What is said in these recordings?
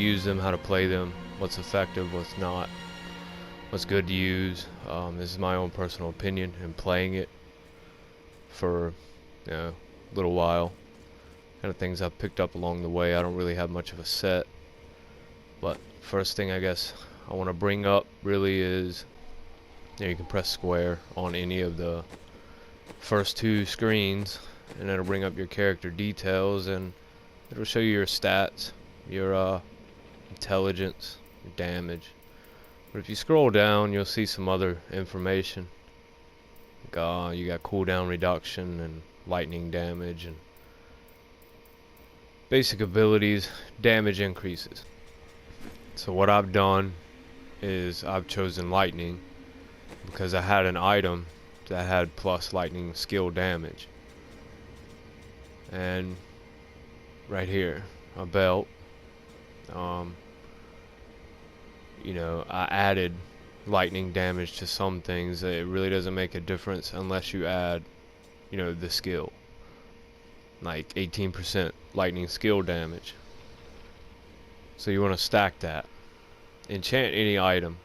use them, how to play them, what's effective, what's not, what's good to use. This is my own personal opinion and playing it for a little while. Kind of things I've picked up along the way. I don't really have much of a set, but first thing I guess I want to bring up really is you can press square on any of the first two screens and it'll bring up your character details and it'll show you your stats, your intelligence, your damage. But if you scroll down, you'll see some other information. Like, you got cooldown reduction and lightning damage and basic abilities, damage increases. So what I've done is I've chosen lightning because I had an item that had plus lightning skill damage. And right here, a belt. I added lightning damage to some things. It really doesn't make a difference unless you add, the skill. Like 18% lightning skill damage. So you want to stack that. Enchant any item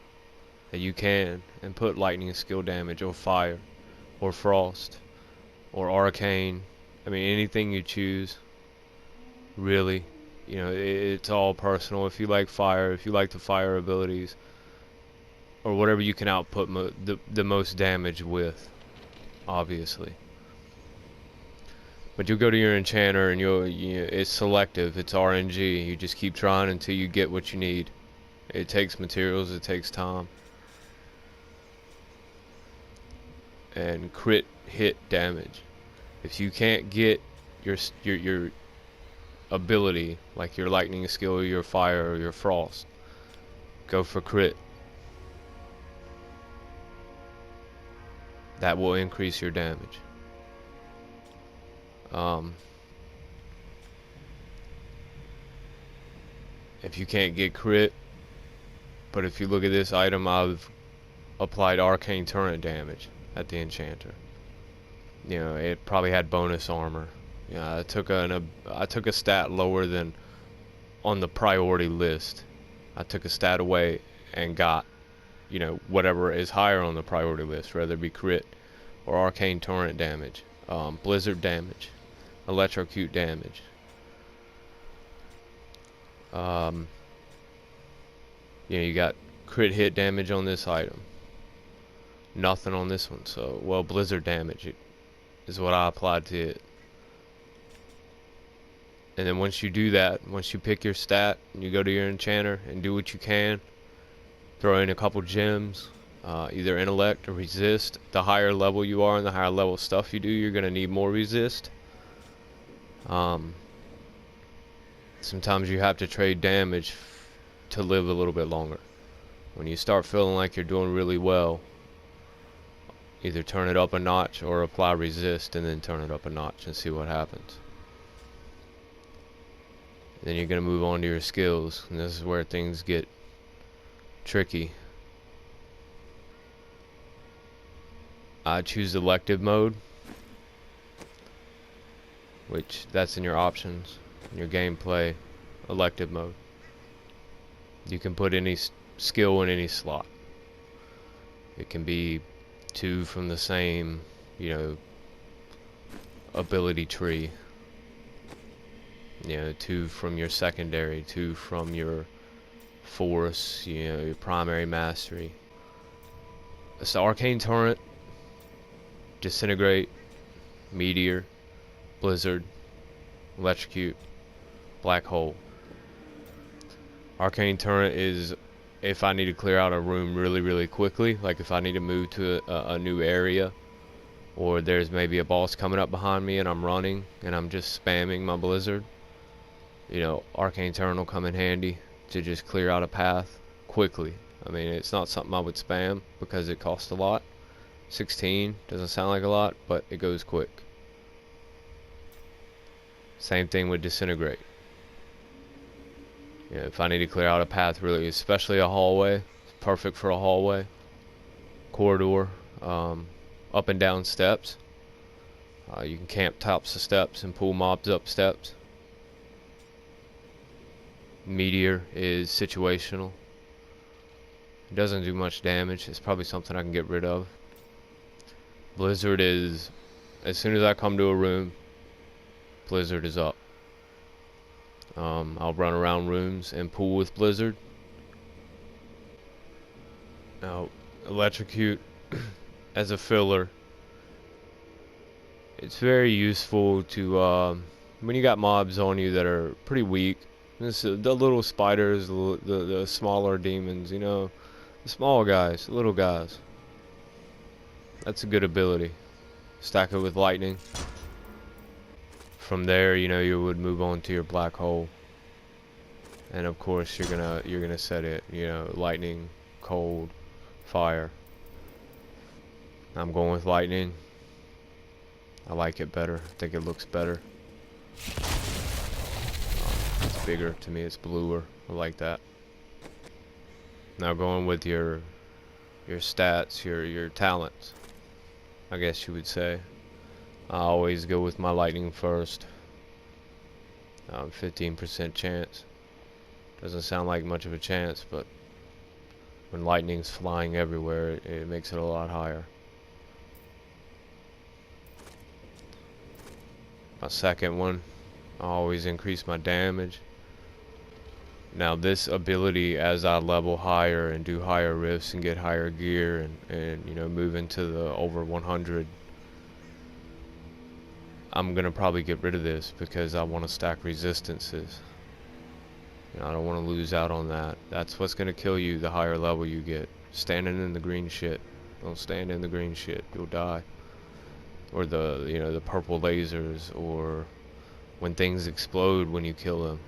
that you can and put lightning skill damage or fire or frost or arcane. I mean, anything you choose, really. It's all personal. If you like fire, if you like the fire abilities, or whatever you can output the most damage with, obviously. But you'll go to your enchanter and it's selective, it's RNG. You just keep trying until you get what you need. It takes materials, it takes time. And crit hit damage. If you can't get your ability, like your lightning skill or your fire or your frost, go for crit. That will increase your damage. If you can't get crit, but if you look at this item, I've applied arcane turret damage at the enchanter. It probably had bonus armor. I took a stat lower than on the priority list. I took a stat away and got, whatever is higher on the priority list, whether it be crit or arcane torrent damage, blizzard damage, electrocute damage. You got crit hit damage on this item. Nothing on this one. So, blizzard damage is what I applied to it. And then once you do that, once you pick your stat, and you go to your enchanter and do what you can, throw in a couple gems, either intellect or resist. The higher level you are and the higher level stuff you do, you're going to need more resist. Sometimes you have to trade damage to live a little bit longer. When you start feeling like you're doing really well, either turn it up a notch or apply resist and then turn it up a notch and see what happens. Then you're going to move on to your skills, and this is where things get tricky. I choose elective mode, which that's in your options, in your gameplay, elective mode. You can put any skill in any slot. It can be 2 from the same, ability tree. 2 from your secondary, 2 from your force, your primary mastery. So arcane torrent, disintegrate, meteor, blizzard, electrocute, black hole. Arcane torrent is if I need to clear out a room really, really quickly, like if I need to move to a new area, or there's maybe a boss coming up behind me and I'm running and I'm just spamming my blizzard. Arcane torrent will come in handy to just clear out a path quickly. I mean, it's not something I would spam because it costs a lot. 16 doesn't sound like a lot, but it goes quick. Same thing with disintegrate. If I need to clear out a path really, especially a hallway, it's perfect for a hallway, corridor, up and down steps. You can camp tops of steps and pull mobs up steps. Meteor is situational. It doesn't do much damage. It's probably something I can get rid of. Blizzard is, as soon as I come to a room, Blizzard is up. I'll run around rooms and pool with Blizzard. Now, Electrocute as a filler. It's very useful to, when you got mobs on you that are pretty weak. The little spiders, the smaller demons, you know. The small guys, the little guys. That's a good ability. Stack it with lightning. From there, you know, you would move on to your black hole. And of course, you're gonna set it, you know, lightning, cold, fire. I'm going with lightning. I like it better. I think it looks better. It's bigger to me. It's bluer. I like that. Now going with your stats, your talents, I guess you would say. I always go with my lightning first. 15% chance. Doesn't sound like much of a chance, but when lightning's flying everywhere, it makes it a lot higher. My second one, I always increase my damage. Now this ability, as I level higher and do higher rifts and get higher gear and you know, move into the over 100, I'm gonna probably get rid of this because I want to stack resistances. You know, I don't want to lose out on that. That's what's gonna kill you the higher level you get. Standing in the green shit. Don't stand in the green shit. You'll die. Or the, you know, the purple lasers, or when things explode when you kill them.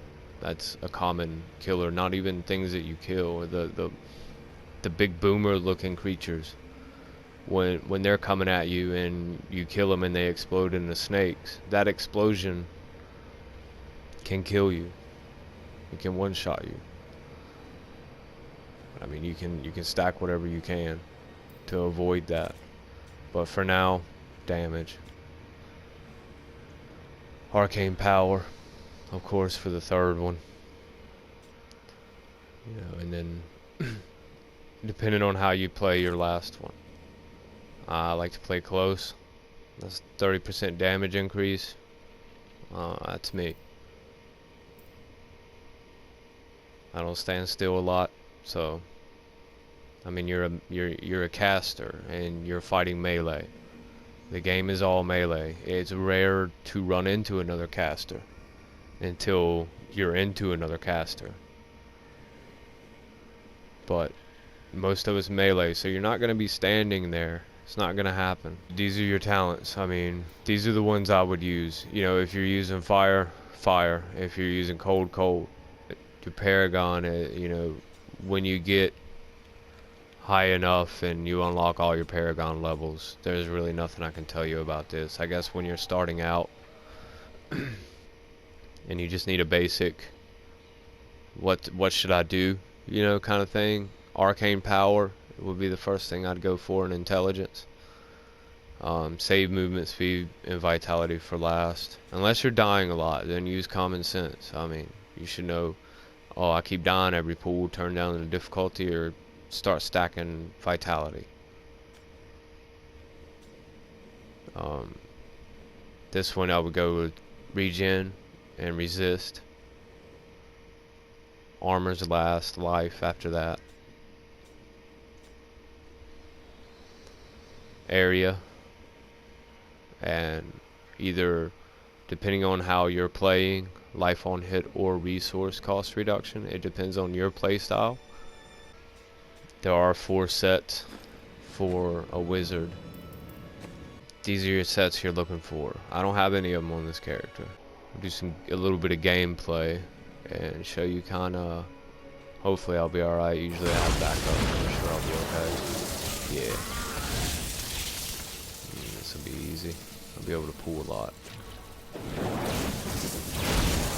That's a common killer. Not even things that you kill. The big boomer looking creatures. When they're coming at you and you kill them and they explode into snakes, that explosion can kill you. It can one-shot you. I mean, you can stack whatever you can to avoid that. But for now, damage. Arcane power, of course, for the third one. You know, and then depending on how you play your last one. I like to play close. That's 30% damage increase. That's me. I don't stand still a lot, so I mean, you're a caster and you're fighting melee. The game is all melee. It's rare to run into another caster until you're into another caster. But most of it's melee, so you're not going to be standing there. It's not going to happen. These are your talents. I mean, these are the ones I would use. You know, if you're using fire, fire. If you're using cold, cold. Your Paragon, you know, when you get high enough and you unlock all your Paragon levels, there's really nothing I can tell you about this. I guess when you're starting out and you just need a basic what should I do, you know, kind of thing. Arcane power would be the first thing I'd go for in intelligence. Save movement speed and vitality for last. Unless you're dying a lot, then use common sense. I mean, you should know, oh, I keep dying every pool, turn down the difficulty or start stacking vitality. This one I would go with regen and resist. Armor's last, life after that. Area, and either, depending on how you're playing, life on hit or resource cost reduction. It depends on your play style. There are 4 sets for a wizard. These are your sets you're looking for. I don't have any of them on this character. I'll do a little bit of gameplay and show you kind of. Hopefully I'll be alright. Usually I have backup. I'm sure I'll be okay. Yeah. This will be easy. I'll be able to pull a lot.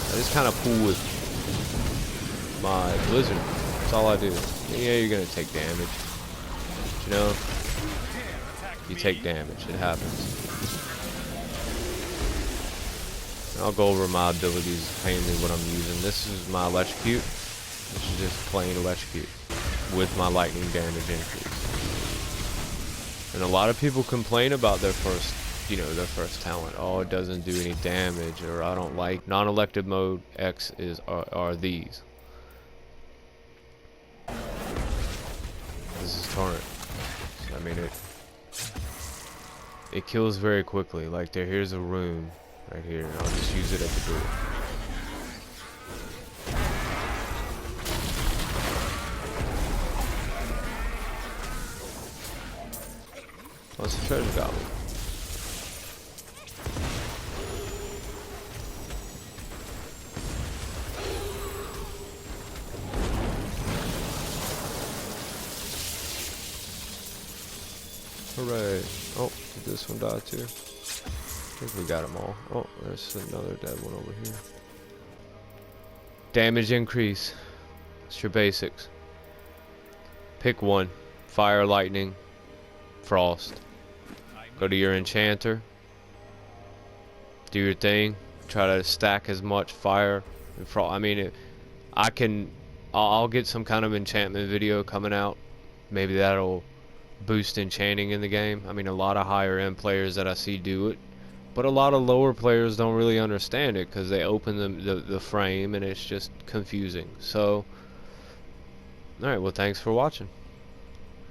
I just kind of pull with my blizzard. That's all I do. Yeah, you're gonna take damage. But, you know, you take damage. It happens. I'll go over my abilities, mainly what I'm using. This is my electrocute. This is just plain electrocute with my lightning damage increase. And a lot of people complain about their first, their first talent. Oh, it doesn't do any damage, or I don't like. Non-elective mode X are these. This is torrent. So, I mean it kills very quickly. Like here's a room right here, and I'll just use it at the door. What's the treasure goblin? Hooray. Oh, did this one die too? I think we got them all. Oh, there's another dead one over here. Damage increase. It's your basics. Pick one. Fire, lightning, frost. Go to your enchanter. Do your thing. Try to stack as much fire and frost. I mean, I'll get some kind of enchantment video coming out. Maybe that'll boost enchanting in the game. I mean, a lot of higher end players that I see do it, but a lot of lower players don't really understand it because they open the frame and it's just confusing. So, alright, well, thanks for watching.